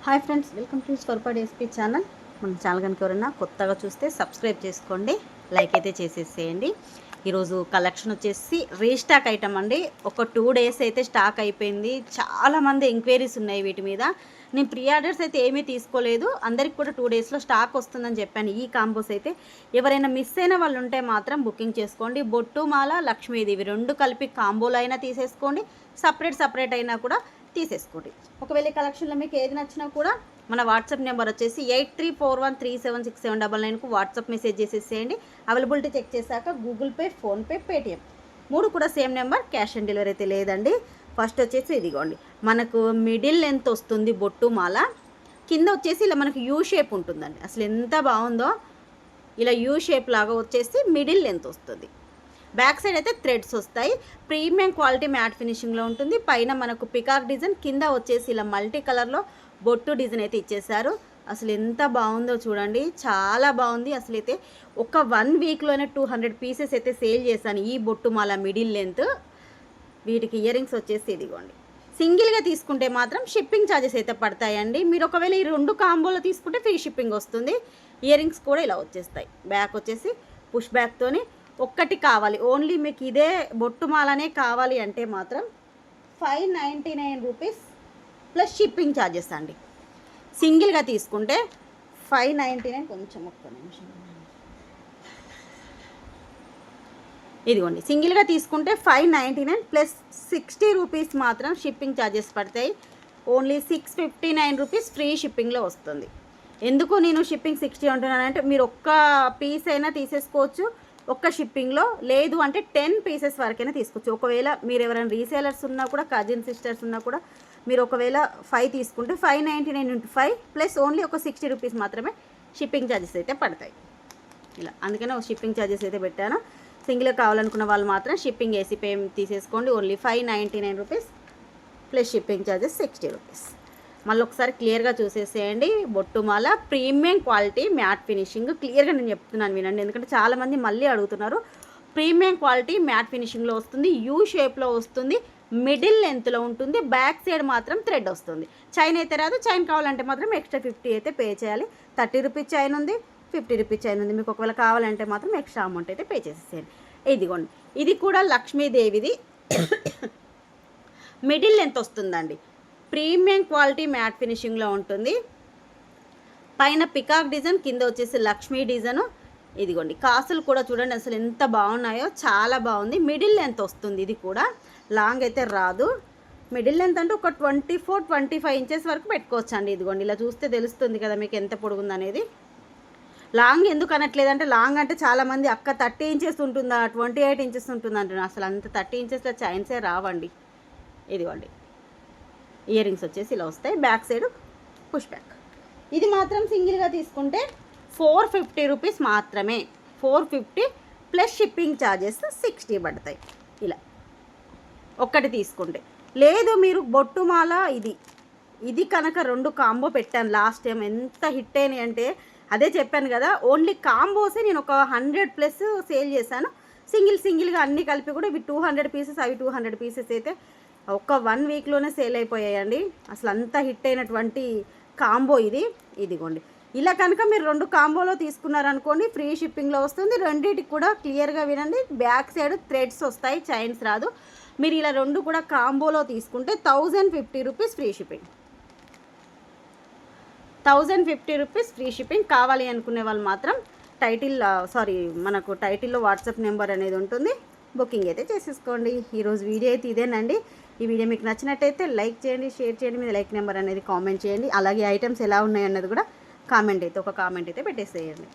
Hi friends, welcome to Swarpadi SP channel. మన channel కనుక ఎవరైనా కొత్తగా చూస్తే సబ్స్క్రైబ్ చేసుకోండి, లైక్ అయితే చేసేసేయండి. ఈరోజు కలెక్షన్ వచ్చేసి రీస్టాక్ ఐటమ్ అండి. ఒక 2 days అయితే స్టాక్ అయిపోయింది. చాలామంది ఎంక్వైరీస్ ఉన్నాయి వీటి మీద. నేను ప్రీ ఆర్డర్స్ అయితే ఏమీ తీసుకోలేదు, అందరికి కూడా 2 daysలో స్టాక్ వస్తుందని చెప్పాను. ఈ కాంబోస్ అయితే ఎవరైనా మిస్ అయిన వాళ్ళు ఉంటే మాత్రం బుకింగ్ చేసుకోండి. బొట్టు మాల లక్ష్మీదేవి 2 కలిపి కాంబోలో అయినా తీసేసుకోండి, సపరేట్ అయినా కూడా తీసేసుకోండి. ఒకవేళ కలెక్షన్లో మీకు ఏది నచ్చినా కూడా మన వాట్సాప్ నెంబర్ వచ్చేసి 8341376799కు వాట్సాప్ మెసేజ్ చేసేసేయండి. అవైలబిలిటీ చెక్ చేశాక గూగుల్ పే, ఫోన్పే, పేటిఎం 3 కూడా same number. Cash on delivery అయితే లేదండి. ఫస్ట్ వచ్చేసి ఇదిగోండి, మనకు మిడిల్ లెంత్ వస్తుంది బొట్టు మాల. కింద వచ్చేసి ఇలా మనకు యూ షేప్ ఉంటుందండి. అసలు ఎంత బాగుందో, ఇలా యూ షేప్ లాగా వచ్చేసి మిడిల్ లెంత్ వస్తుంది. బ్యాక్ సైడ్ అయితే థ్రెడ్స్ వస్తాయి. ప్రీమియం క్వాలిటీ మ్యాట్ ఫినిషింగ్లో ఉంటుంది. పైన మనకు పికాక్ డిజైన్, కింద వచ్చేసి ఇలా మల్టీ కలర్లో బొట్టు డిజైన్ అయితే ఇచ్చేసారు. అసలు ఎంత బాగుందో చూడండి, చాలా బాగుంది. అసలు అయితే ఒక 1 weekలోనే 200 pieces అయితే సేల్ చేశాను ఈ బొట్టు మాల మిడిల్ లెంత్. వీటికి ఇయర్ రింగ్స్ వచ్చేసి ఇదిగోండి. సింగిల్గా తీసుకుంటే మాత్రం షిప్పింగ్ ఛార్జెస్ అయితే పడతాయండి. మీరు ఒకవేళ ఈ 2 కాంబోలో తీసుకుంటే ఫ్రీ షిప్పింగ్ వస్తుంది. ఇయర్ రింగ్స్ కూడా ఇలా వచ్చేస్తాయి. బ్యాక్ వచ్చేసి పుష్ బ్యాక్తోని. ఒక్కటి కావాలి, ఓన్లీ మీకు ఇదే బొట్టు మాలనే కావాలి అంటే మాత్రం 599 రూపీస్ ప్లస్ షిప్పింగ్ ఛార్జెస్ అండి. సింగిల్గా తీసుకుంటే 599. కొంచెం ఒక్క నిమిషం, ఇదిగోండి. సింగిల్గా తీసుకుంటే 599 ప్లస్ 60 రూపీస్ మాత్రం షిప్పింగ్ ఛార్జెస్ పడతాయి. ఓన్లీ 659 రూపీస్ ఫ్రీ షిప్పింగ్లో వస్తుంది. ఎందుకు నేను షిప్పింగ్ 60 అంటున్నానంటే, మీరు ఒక్క పీస్ అయినా తీసేసుకోవచ్చు ఒక్క షిప్పింగ్లో, లేదు అంటే 10 pieces వరకైనా తీసుకోవచ్చు. ఒకవేళ మీరు ఎవరైనా రీసేలర్స్ ఉన్నా కూడా, కజిన్ సిస్టర్స్ ఉన్నా కూడా, మీరు ఒకవేళ 5 తీసుకుంటే 599 × 5 ప్లస్ ఓన్లీ ఒక 60 రూపీస్ మాత్రమే షిప్పింగ్ ఛార్జెస్ అయితే పడతాయి. ఇలా అందుకనే ఒక షిప్పింగ్ ఛార్జెస్ అయితే పెట్టాను. సింగిల్గా కావాలనుకున్న వాళ్ళు మాత్రం షిప్పింగ్ ఏసీ పే తీసేసుకోండి. Only 599 rupees plus shipping charges 60 rupees. మళ్ళీ ఒకసారి క్లియర్గా చూసేసేయండి. బొట్టుమాల ప్రీమియం క్వాలిటీ మ్యాట్ ఫినిషింగ్. క్లియర్గా నేను చెప్తున్నాను వినండి, ఎందుకంటే చాలామంది మళ్ళీ అడుగుతున్నారు. ప్రీమియం క్వాలిటీ మ్యాట్ ఫినిషింగ్లో వస్తుంది, యూ షేప్లో వస్తుంది, మిడిల్ లెంత్లో ఉంటుంది. బ్యాక్ సైడ్ మాత్రం థ్రెడ్ వస్తుంది. చైన్ అయితే రాదు. చైన్ కావాలంటే మాత్రం ఎక్స్ట్రా 50 అయితే పే చేయాలి. 30 రూపీస్ చైన్ ఉంది, 50 రూపీస్ చైన్ ఉంది. మీకు ఒకవేళ కావాలంటే మాత్రం ఎక్స్ట్రా అమౌంట్ అయితే పే చేసేసేయండి. ఇదిగోండి, ఇది కూడా లక్ష్మీదేవిది మిడిల్ లెంత్ వస్తుందండి. ప్రీమియం క్వాలిటీ మ్యాట్ ఫినిషింగ్లో ఉంటుంది. పైన పికాక్ డిజైన్, కింద వచ్చేసి లక్ష్మీ డిజైను. ఇదిగోండి, కాసులు కూడా చూడండి అసలు ఎంత బాగున్నాయో, చాలా బాగుంది. మిడిల్ లెంత్ వస్తుంది. ఇది కూడా లాంగ్ అయితే రాదు. మిడిల్ లెంత్ అంటే ఒక 24-25 ఇంచెస్ వరకు పెట్టుకోవచ్చు అండి. ఇదిగోండి, ఇలా చూస్తే తెలుస్తుంది కదా మీకు ఎంత పొడుగుంది అనేది. లాంగ్ ఎందుకు అనట్లేదంటే, లాంగ్ అంటే చాలామంది అక్క 30 ఇంచెస్ ఉంటుందా, 28 ఇంచెస్ ఉంటుందా అంటున్నారు. అసలు అంత 30 ఇంచెస్లో చైన్సే రావండి. ఇదిగోండి, ఇయర్ రింగ్స్ వచ్చేసి ఇలా వస్తాయి. Back side push back. ఇది మాత్రం సింగిల్గా తీసుకుంటే 450 రూపీస్ మాత్రమే. 450 ప్లస్ షిప్పింగ్ ఛార్జెస్ 60 పడతాయి. ఇలా ఒక్కటి తీసుకుంటే. లేదు మీరు బొట్టుమాల ఇది కనుక 2 కాంబో పెట్టాను లాస్ట్ టైం, ఎంత హిట్ అయినాయి అంటే, అదే చెప్పాను కదా, ఓన్లీ కాంబోసే నేను ఒక 100+ సేల్ చేశాను. సింగిల్గా అన్నీ కలిపి కూడా ఇవి 200 పీసెస్, అవి 200 పీసెస్ అయితే ఒక 1 weekలోనే సేల్ అయిపోయాయండి. అసలు అంత హిట్ అయినటువంటి కాంబో ఇది. ఇదిగోండి, ఇలా కనుక మీరు 2 కాంబోలో తీసుకున్నారనుకోండి ఫ్రీ షిప్పింగ్లో వస్తుంది. రెండింటికి కూడా క్లియర్గా వినండి, బ్యాక్ సైడ్ థ్రెడ్స్ వస్తాయి, చైన్స్ రాదు. మీరు ఇలా 2 కూడా కాంబోలో తీసుకుంటే 1050 rupees free shipping. 1050 rupees free shipping. కావాలి అనుకునే వాళ్ళు మాత్రం మనకు టైటిల్లో వాట్సాప్ నెంబర్ అనేది ఉంటుంది, బుకింగ్ అయితే చేసేసుకోండి. ఈరోజు వీడియో అయితే ఇదేనండి. ఈ వీడియో మీకు నచ్చినట్టయితే లైక్ చేయండి, షేర్ చేయండి, మీద లైక్ నెంబర్ అనేది కామెంట్ చేయండి. అలాగే ఐటమ్స్ ఎలా ఉన్నాయి అన్నది కూడా ఒక కామెంట్ అయితే పెట్టేసేయండి.